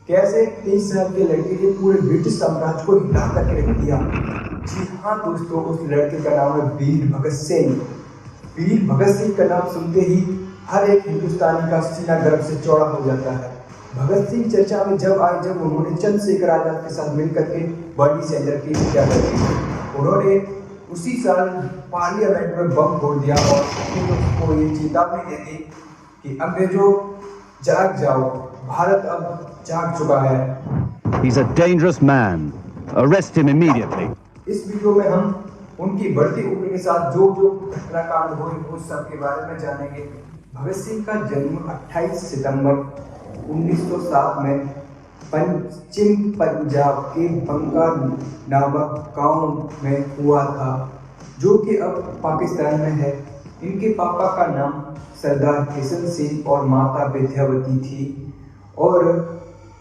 कैसे 23 साल के लड़के ने पूरे ब्रिटिश साम्राज्य को हिला करके रख दिया। जी हाँ दोस्तों, उस लड़के का नाम है वीर भगत सिंह। वीर भगत सिंह का नाम सुनते ही हर एक हिंदुस्तानी का सीना गर्व से चौड़ा हो जाता है। भगत सिंह चर्चा में जब आए जब उन्होंने चंद्रशेखर आजाद के साथ मिलकर के बर्नी सैंडर की हत्या कर दी। उन्होंने उसी साल पार्लियामेंट में बम फोड़ दिया और उसको ये चेतावनी दे दी कि अंग्रेजों जाग जाओ, भारत अब जाग चुका है। He's a dangerous man. Arrest him immediately. इस वीडियो में हम उनकी बढ़ती उम्र के साथ जो जो घटनाकांड हुए उस सब के बारे में जानेंगे। भगत सिंह का जन्म 28 सितंबर 1907 में पश्चिम पंजाब के बंगा नामक गांव में हुआ था, जो कि अब पाकिस्तान में है। इनके पापा का नाम सरदार किशन सिंह और माता विद्यावती थी और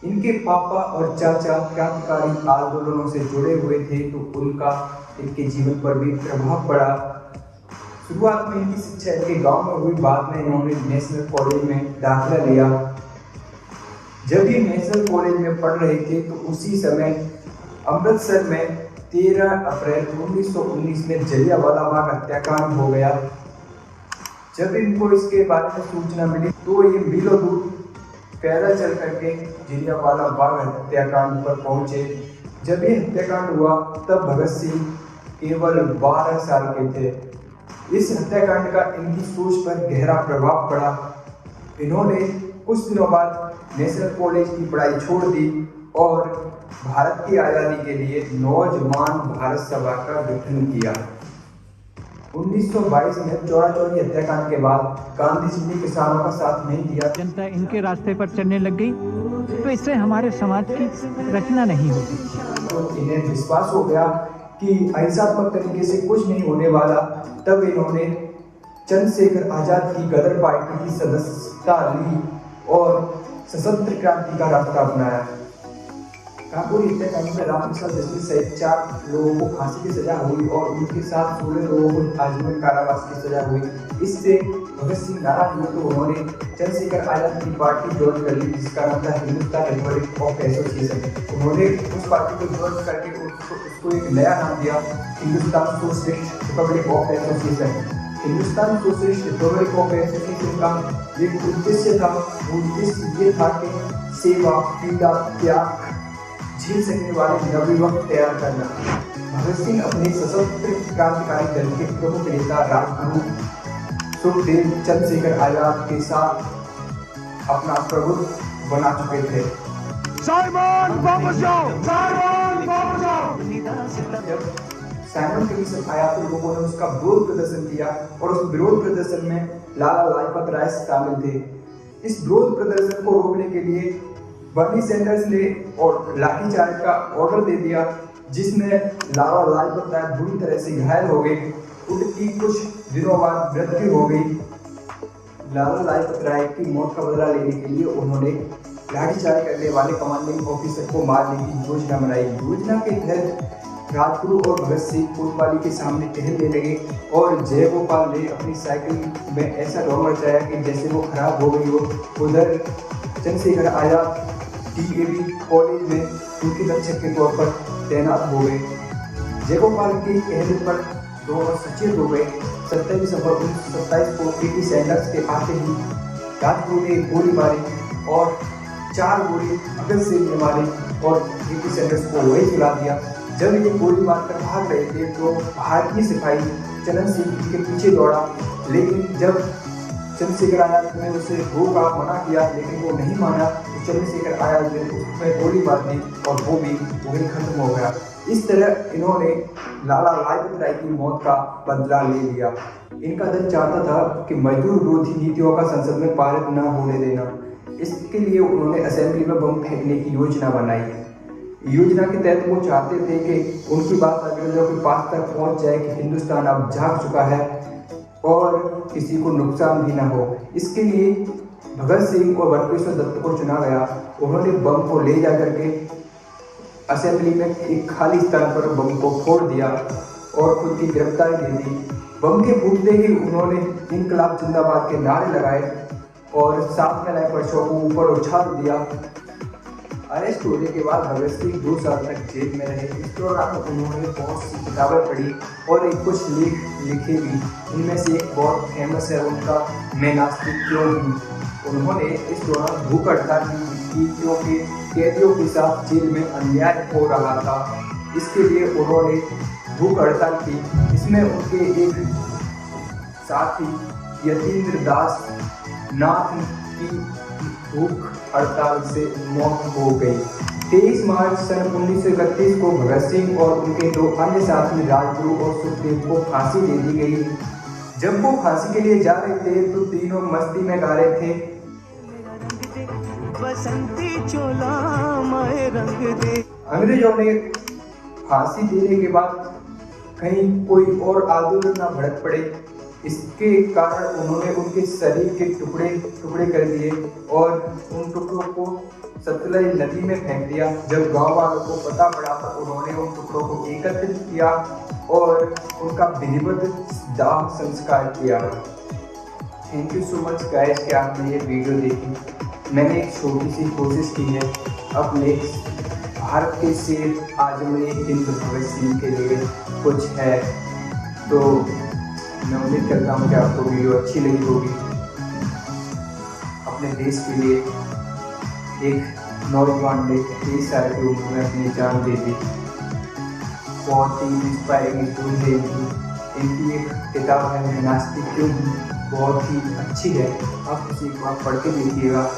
इनके पापा और चाचा क्रांतिकारी आंदोलनों से जुड़े हुए थे, तो उनका इनके जीवन पर भी प्रभाव पड़ा। शुरुआत में इनकी शिक्षा इनके गांव में हुई, बाद में इन्होंने नेशनल कॉलेज में दाखिला लिया। जब ये नेशनल कॉलेज में पढ़ रहे थे तो उसी समय अमृतसर में 13 अप्रैल 1919 में जलियांवाला बाग हत्याकांड हो गया। जब इनको इसके बारे में सूचना मिली तो ये मीलों दूर पैदल चल करके जलियांवाला बाग हत्याकांड पर पहुंचे। जब ये हत्याकांड हुआ तब भगत सिंह केवल 12 साल के थे। इस हत्याकांड का इनकी सोच पर गहरा प्रभाव पड़ा। इन्होंने कुछ दिनों बाद नेशनल कॉलेज की पढ़ाई छोड़ दी और भारत की आज़ादी के लिए नौजवान भारत सभा का गठन किया। 1922 में चौरी हत्याकांड के बाद गांधी जी ने किसानों का साथ नहीं दिया। जनता इनके रास्ते पर चलने लग गई तो इससे हमारे समाज की रचना नहीं होगी। तो इन्हें विश्वास हो गया कि अहिंसात्मक तरीके से कुछ नहीं होने वाला। तब इन्होंने चंद्रशेखर आजाद की गदर पार्टी की सदस्यता ली और सशस्त्र क्रांति का रास्ता अपनाया। कानपुर हत्याकांड में रामप्रसाद बिस्मिल सहित 4 लोगों को फांसी की सजा हुई और उनके साथ 16 लोगों को आजीवन कारावास की सजा हुई। इससे भगत सिंह नाराज हुए तो उन्होंने चंद्रशेखर आजाद की पार्टी ज्वाइन कर ली, जिसका नाम था हिंदुस्तान रिपब्लिक ऑफ एसोसिएशन। उन्होंने उस पार्टी को ज्वाइन करके उसको एक नया नाम दिया, Hindustan socialist Republic of association. Hindustan socialist Republic of association का एक उद्देश्य था, उद्देश्य ये था कि सेवा, पीड़ा, त्याग झेल सकने वाले नवयुवक तैयार करना। भगत सिंह अपने सशस्त्र क्रांतिकारी दल के प्रमुख नेता राजगुरु सुखदेव चंद्रशेखर आजाद के साथ अपना प्रभुत्व बना चुके थे। जब साइमन कमीशन आया तो लोगों ने उसका विरोध प्रदर्शन किया और उस विरोध प्रदर्शन में लाला लाजपत राय शामिल थे। इस विरोध प्रदर्शन को रोकने के लिए बर्नी सैंडर्स ने और लाठीचार्ज का ऑर्डर दे दिया, जिसमें लाला लाजपत राय बुरी तरह से घायल हो गए। उनकी कुछ दिनों बाद मृत्यु हो गई। लाला लाजपत राय की मौत का बदला लेने के लिए उन्होंने लाठीचार्ज करने वाले कमांडिंग ऑफिसर को मारने की योजना बनाई। योजना के तहत राजगुरु और भगत सिंह कोतवाली के सामने टहलने लगे और जयगोपाल ने अपनी साइकिल में ऐसा दौड़ मचाया कि जैसे वो खराब हो गई हो। उधर चंद्रशेखर आजाद DAV कॉलेज में उनके रक्षक के तौर पर तैनात हो गए। जयगोपाल के कहने पर दोनों सचेत हो गए। 27 दिसंबर 1927 को PT सैंडर्स के आते ही राजगुरु ने गोली मारी और 4 गोली भगत सिंह ने मारी और PT सैंडर्स को वही सुला दिया। जब ये गोली मारकर भाग रहे थे तो भारतीय सिपाही चरण सिंह के पीछे दौड़ा, लेकिन जब चंद्रशेखर आजाद ने उसे रोका, मना किया, लेकिन वो नहीं माना तो चंद्रशेखर आजाद ने उसमें गोली मार दी और वो भी वही खत्म हो गया। इस तरह इन्होंने लाला लाजपत राय की मौत का बदला ले लिया। इनका दल चाहता था कि मजदूर विरोधी नीतियों का संसद में पारित न होने देना। इसके लिए उन्होंने असेंबली में बम फेंकने की योजना बनाई। योजना के तहत वो चाहते थे कि उनकी बात अंग्रेजों के पास तक पहुंच जाए कि हिंदुस्तान अब जाग चुका है और किसी को नुकसान भी ना हो। इसके लिए भगत सिंह और बटुकेश्वर दत्त को चुना गया। उन्होंने बम को ले जा करके असेंबली में एक खाली स्थान पर बम को फोड़ दिया और खुद की गिरफ्तारी दे दी। बम के फूटते ही उन्होंने इनकलाब जिंदाबाद के नारे लगाए और साथ में लाए पर्चों को ऊपर उछाल दिया। अरेस्ट होने के बाद भगत सिंह 2 साल तक जेल में रहे। इस दौरान उन्होंने बहुत सी किताबें पढ़ी और कुछ लेख लिखे भी। इनमें से एक बहुत फेमस है उनका, मैं नास्तिक क्यों हूँ। उन्होंने इस दौरान भूख हड़ताल की क्योंकि कैदियों के साथ जेल में अन्याय हो रहा था। इसके लिए उन्होंने भूख हड़ताल की। इसमें उनके एक साथी यतीन्द्र दास नाथ की भूख हड़ताल से मौत हो गई। 23 मार्च सन 1931 को भगत सिंह और उनके 2 अन्य साथी राजगुरु और सुखदेव को फांसी दे दी गई। जब वो फांसी के लिए जा रहे थे तो तीनों मस्ती में गा रहे थे, बसंती चोला माए रंग दे। अंग्रेजों ने फांसी देने के बाद कहीं कोई और आंदोलन न भड़क पड़े, इसके कारण उन्होंने उनके शरीर के टुकड़े टुकड़े कर दिए और उन टुकड़ों को सतलज नदी में फेंक दिया। जब गांव वालों को पता पड़ा तो उन्होंने उन टुकड़ों को एकत्रित किया और उनका विधिवत दाह संस्कार किया। Thank you so much guys कि आपने ये वीडियो देखी। मैंने एक छोटी सी कोशिश की है अपने भारत के शेर आजमगढ़ हिंद भगत सिंह के लिए कुछ है, तो मैं उम्मीद करता हूँ कि आपको वीडियो अच्छी लगी होगी। अपने देश के लिए एक नौजवान ने 23 साल की उम्र में अपनी जान दे दी। बहुत ही इंस्पायरिंग स्टोरी है इनकी एक किताब है मैं नास्तिक क्यों हूँ, बहुत ही अच्छी है। आप उसे एक बार पढ़ के देखिएगा।